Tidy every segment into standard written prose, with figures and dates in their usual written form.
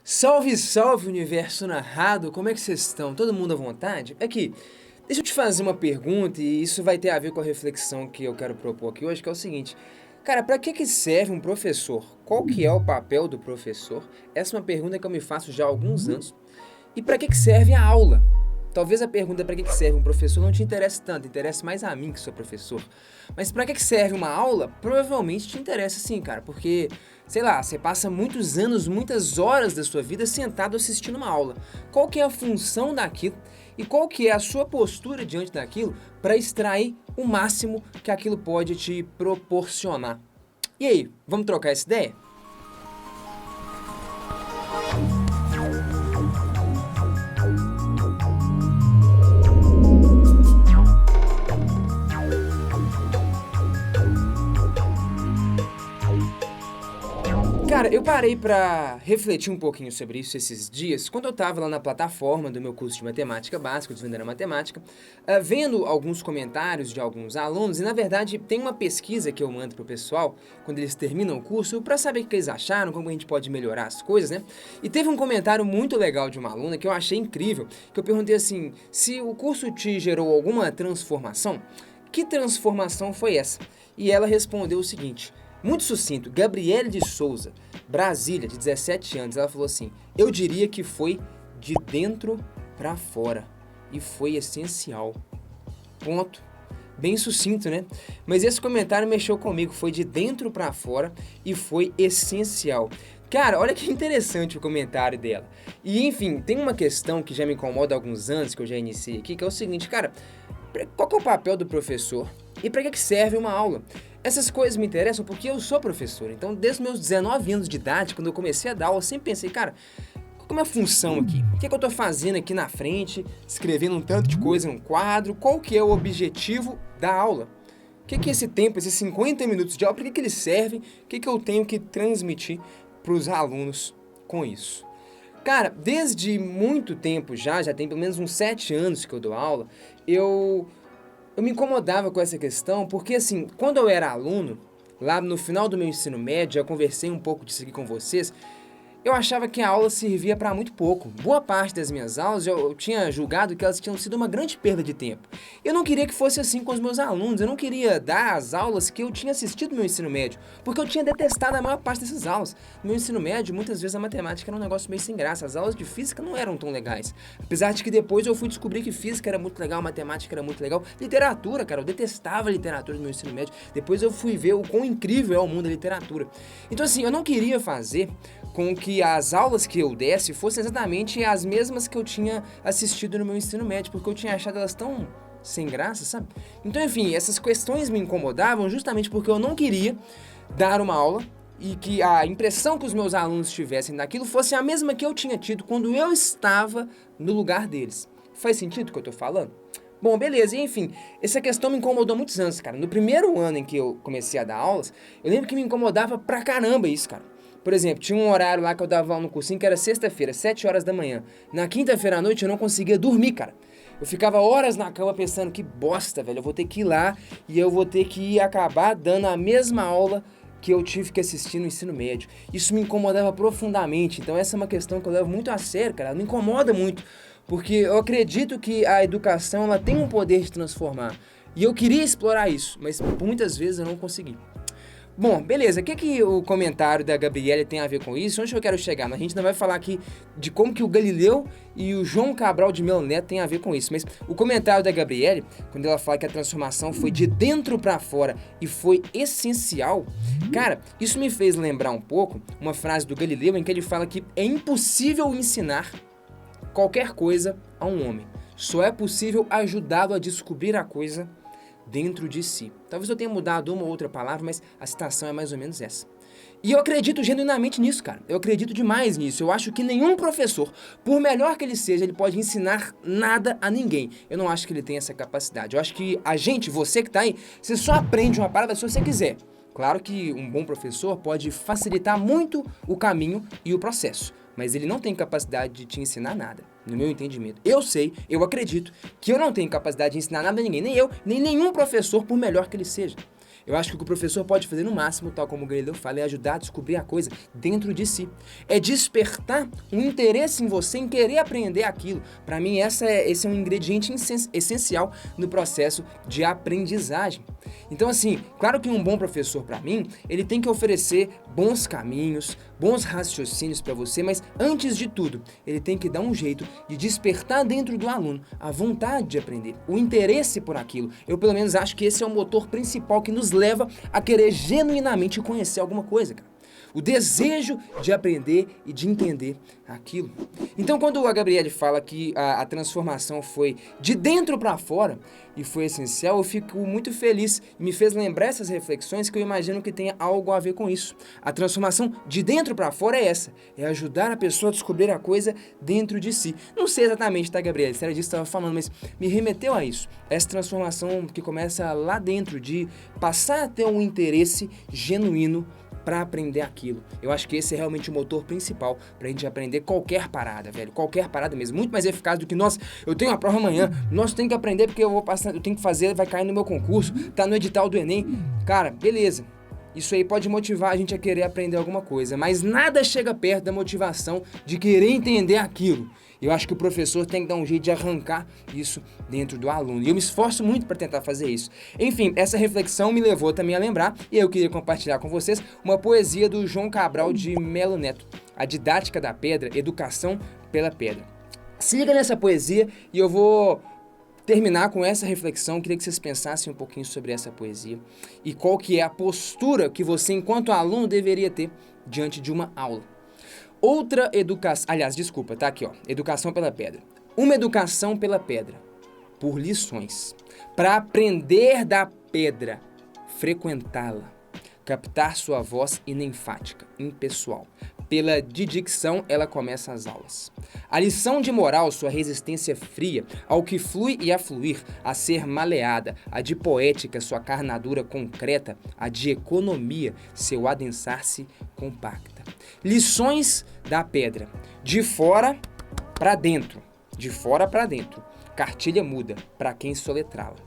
Salve, salve, universo narrado! Como é que vocês estão? Todo mundo à vontade? Aqui, deixa eu te fazer uma pergunta e isso vai ter a ver com a reflexão que eu quero propor aqui hoje, que é o seguinte. Cara, pra que serve um professor? Qual que é o papel do professor? Essa é uma pergunta que eu me faço já há alguns anos. E pra que serve a aula? Talvez a pergunta pra que serve um professor não te interesse tanto, interessa mais a mim que sou professor. Mas pra que serve uma aula? Provavelmente te interessa sim, cara, porque, sei lá, você passa muitos anos, muitas horas da sua vida sentado assistindo uma aula. Qual que é a função daquilo e qual que é a sua postura diante daquilo para extrair o máximo que aquilo pode te proporcionar? E aí, vamos trocar essa ideia? Cara, eu parei pra refletir um pouquinho sobre isso esses dias, quando eu tava lá na plataforma do meu curso de matemática básica, Desvendando a Matemática, vendo alguns comentários de alguns alunos, e na verdade tem uma pesquisa que eu mando pro pessoal, quando eles terminam o curso, pra saber o que eles acharam, como a gente pode melhorar as coisas, né? E teve um comentário muito legal de uma aluna que eu achei incrível, que eu perguntei assim, se o curso te gerou alguma transformação, que transformação foi essa? E ela respondeu o seguinte: muito sucinto, Gabriele de Souza, Brasília, de 17 anos, ela falou assim: eu diria que foi de dentro pra fora e foi essencial. Ponto. Bem sucinto, né? Mas esse comentário mexeu comigo, foi de dentro pra fora e foi essencial. Cara, olha que interessante o comentário dela. E enfim, tem uma questão que já me incomoda há alguns anos, que eu já iniciei aqui, que é o seguinte, cara, qual que é o papel do professor e para que serve uma aula? Essas coisas me interessam porque eu sou professor, então desde os meus 19 anos de idade, quando eu comecei a dar aula, eu sempre pensei, cara, qual que é a minha função aqui? O que é que eu tô fazendo aqui na frente, escrevendo um tanto de coisa num quadro? Qual que é o objetivo da aula? O que é esse tempo, esses 50 minutos de aula, para que eles servem? O que eu tenho que transmitir para os alunos com isso? Cara, desde muito tempo já tem pelo menos uns 7 anos que eu dou aula, eu eu me incomodava com essa questão, porque assim, quando eu era aluno, lá no final do meu ensino médio, eu conversei um pouco disso aqui com vocês, eu achava que a aula servia para muito pouco. Boa parte das minhas aulas eu tinha julgado que elas tinham sido uma grande perda de tempo. Eu não queria que fosse assim com os meus alunos, eu não queria dar as aulas que eu tinha assistido no meu ensino médio, porque eu tinha detestado a maior parte dessas aulas. No meu ensino médio, muitas vezes a matemática era um negócio meio sem graça, as aulas de física não eram tão legais. Apesar de que depois eu fui descobrir que física era muito legal, matemática era muito legal. Literatura, cara, eu detestava a literatura no meu ensino médio. Depois eu fui ver o quão incrível é o mundo da literatura. Então assim, eu não queria fazer com que as aulas que eu desse fossem exatamente as mesmas que eu tinha assistido no meu ensino médio, porque eu tinha achado elas tão sem graça, sabe? Então, enfim, essas questões me incomodavam justamente porque eu não queria dar uma aula e que a impressão que os meus alunos tivessem daquilo fosse a mesma que eu tinha tido quando eu estava no lugar deles. Faz sentido o que eu tô falando? Bom, beleza, e enfim, essa questão me incomodou muitos anos, cara. No primeiro ano em que eu comecei a dar aulas, eu lembro que me incomodava pra caramba isso, cara. Por exemplo, tinha um horário lá que eu dava aula no cursinho que era sexta-feira, 7 horas da manhã. Na quinta-feira à noite eu não conseguia dormir, cara. Eu ficava horas na cama pensando, que bosta, velho, eu vou ter que ir lá e eu vou ter que acabar dando a mesma aula que eu tive que assistir no ensino médio. Isso me incomodava profundamente, então essa é uma questão que eu levo muito a sério, cara, ela me incomoda muito, porque eu acredito que a educação ela tem um poder de transformar. E eu queria explorar isso, mas muitas vezes eu não consegui. Bom, beleza, o que o comentário da Gabriele tem a ver com isso? Onde eu quero chegar? A gente não vai falar aqui de como que o Galileu e o João Cabral de Melo Neto têm a ver com isso, mas o comentário da Gabriele, quando ela fala que a transformação foi de dentro pra fora e foi essencial, cara, isso me fez lembrar um pouco uma frase do Galileu em que ele fala que é impossível ensinar qualquer coisa a um homem, só é possível ajudá-lo a descobrir a coisa dentro de si. Talvez eu tenha mudado uma ou outra palavra, mas a citação é mais ou menos essa. E eu acredito genuinamente nisso, cara. Eu acredito demais nisso. Eu acho que nenhum professor, por melhor que ele seja, ele pode ensinar nada a ninguém. Eu não acho que ele tem essa capacidade. Eu acho que a gente, você que tá aí, você só aprende uma parada se você quiser. Claro que um bom professor pode facilitar muito o caminho e o processo, mas ele não tem capacidade de te ensinar nada, no meu entendimento. Eu sei, eu acredito que eu não tenho capacidade de ensinar nada a ninguém, nem eu, nem nenhum professor, por melhor que ele seja. Eu acho que o que o professor pode fazer no máximo, tal como o Galileu fala, é ajudar a descobrir a coisa dentro de si. É despertar um interesse em você, em querer aprender aquilo. Para mim, esse é um ingrediente essencial no processo de aprendizagem. Então, assim, claro que um bom professor, para mim, ele tem que oferecer bons caminhos, bons raciocínios para você, mas antes de tudo, ele tem que dar um jeito de despertar dentro do aluno a vontade de aprender, o interesse por aquilo. Eu, pelo menos, acho que esse é o motor principal que nos leva a querer genuinamente conhecer alguma coisa, cara. O desejo de aprender e de entender aquilo. Então, quando a Gabriele fala que a transformação foi de dentro para fora e foi essencial, eu fico muito feliz e me fez lembrar essas reflexões que eu imagino que tenha algo a ver com isso. A transformação de dentro para fora é essa, é ajudar a pessoa a descobrir a coisa dentro de si. Não sei exatamente, tá, Gabriele? Se era disso que eu estava falando, mas me remeteu a isso. Essa transformação que começa lá dentro, de passar a ter um interesse genuíno para aprender aquilo. Eu acho que esse é realmente o motor principal pra gente aprender qualquer parada, velho. Qualquer parada mesmo. Muito mais eficaz do que, nossa, eu tenho uma prova amanhã, nossa, eu tenho que aprender porque eu vou passar, eu tenho que fazer, vai cair no meu concurso, tá no edital do Enem. Cara, beleza. Isso aí pode motivar a gente a querer aprender alguma coisa, mas nada chega perto da motivação de querer entender aquilo. Eu acho que o professor tem que dar um jeito de arrancar isso dentro do aluno. E eu me esforço muito para tentar fazer isso. Enfim, essa reflexão me levou também a lembrar, e eu queria compartilhar com vocês, uma poesia do João Cabral de Melo Neto, A Didática da Pedra, Educação pela Pedra. Se liga nessa poesia e eu vou terminar com essa reflexão. Queria que vocês pensassem um pouquinho sobre essa poesia e qual que é a postura que você, enquanto aluno, deveria ter diante de uma aula. Outra educação... Aliás, desculpa, tá aqui, ó. Educação pela pedra. Uma educação pela pedra. Por lições. Para aprender da pedra. Frequentá-la. Captar sua voz inenfática, impessoal. Pela didicção, ela começa as aulas. A lição de moral, sua resistência fria ao que flui e a fluir, a ser maleada. A de poética, sua carnadura concreta. A de economia, seu adensar-se compacta. Lições da pedra. De fora para dentro. De fora para dentro. Cartilha muda para quem soletrá-la.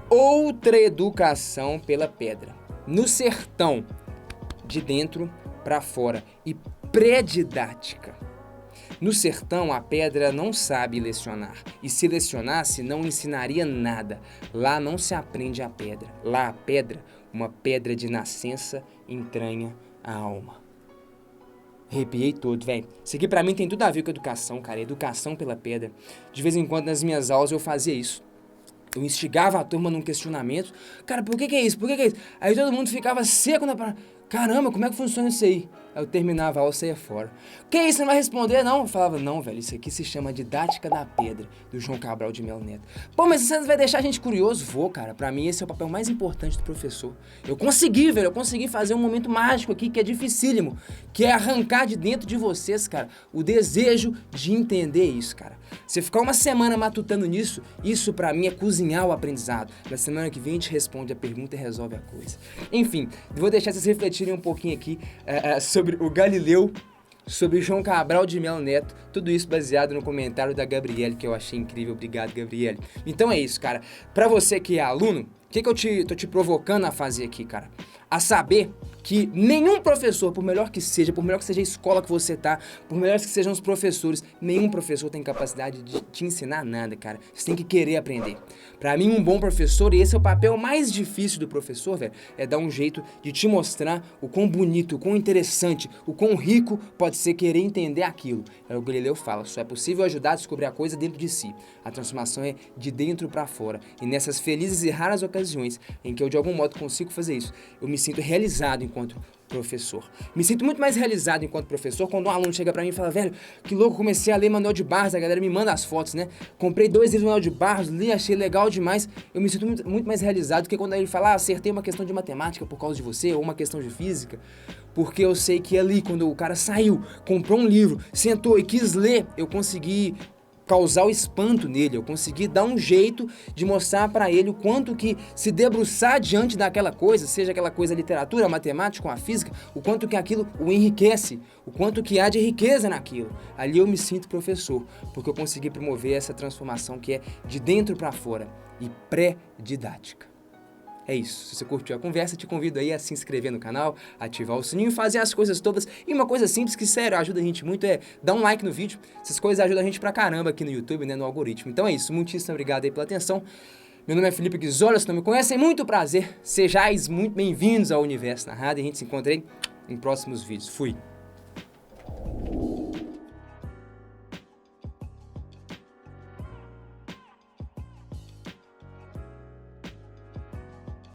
Outra educação pela pedra. No sertão. De dentro para fora. E pré-didática. No sertão, a pedra não sabe lecionar, e se lecionasse, não ensinaria nada. Lá não se aprende a pedra. Lá a pedra, uma pedra de nascença, entranha a alma. Arrepiei todo, velho. Isso aqui pra mim tem tudo a ver com educação, cara. Educação pela pedra. De vez em quando, nas minhas aulas, eu fazia isso. Eu instigava a turma num questionamento. Cara, por que é isso? Por que é isso? Aí todo mundo ficava seco na parada. Caramba, como é que funciona isso aí? Aí eu terminava a aula e saía fora. Que isso, você não vai responder, não? Eu falava, não, velho, isso aqui se chama Didática da Pedra, do João Cabral de Melo Neto. Pô, mas você vai deixar a gente curioso? Vou, cara. Pra mim, esse é o papel mais importante do professor. Eu consegui, velho, eu consegui fazer um momento mágico aqui, que é dificílimo, que é arrancar de dentro de vocês, cara, o desejo de entender isso, cara. Você ficar uma semana matutando nisso, isso pra mim é cozinhar o aprendizado. Na semana que vem a gente responde a pergunta e resolve a coisa. Enfim, vou deixar vocês refletirem um pouquinho aqui sobre o Galileu, sobre João Cabral de Melo Neto, tudo isso baseado no comentário da Gabriele, que eu achei incrível. Obrigado, Gabriele. Então é isso, cara. Pra você que é aluno, o que eu tô te provocando a fazer aqui, cara? A saber que nenhum professor, por melhor que seja a escola que você tá, por melhores que sejam os professores, nenhum professor tem capacidade de te ensinar nada, cara. Você tem que querer aprender. Pra mim, um bom professor, e esse é o papel mais difícil do professor, velho, é dar um jeito de te mostrar o quão bonito, o quão interessante, o quão rico pode ser querer entender aquilo. É o que o Galileu fala, só é possível ajudar a descobrir a coisa dentro de si. A transformação é de dentro pra fora. E nessas felizes e raras ocasiões em que eu de algum modo consigo fazer isso, eu me sinto realizado enquanto professor. Me sinto muito mais realizado enquanto professor quando um aluno chega pra mim e fala, velho, que louco, comecei a ler Manuel de Barros, a galera me manda as fotos, né? Comprei 2 livros do Manuel de Barros, li, achei legal demais. Eu me sinto muito mais realizado do que quando ele fala, acertei uma questão de matemática por causa de você, ou uma questão de física. Porque eu sei que ali, quando o cara saiu, comprou um livro, sentou e quis ler, eu consegui causar o espanto nele, eu consegui dar um jeito de mostrar pra ele o quanto que se debruçar diante daquela coisa, seja aquela coisa a literatura, a matemática ou a física, o quanto que aquilo o enriquece, o quanto que há de riqueza naquilo. Ali eu me sinto professor, porque eu consegui promover essa transformação que é de dentro pra fora e pré-didática. É isso. Se você curtiu a conversa, te convido aí a se inscrever no canal, ativar o sininho, fazer as coisas todas. E uma coisa simples que, sério, ajuda a gente muito é dar um like no vídeo. Essas coisas ajudam a gente pra caramba aqui no YouTube, né, no algoritmo. Então é isso. Muitíssimo obrigado aí pela atenção. Meu nome é Felipe Guizola, se não me conhecem, muito prazer. Sejais muito bem-vindos ao Universo Narrado e a gente se encontra aí em próximos vídeos. Fui!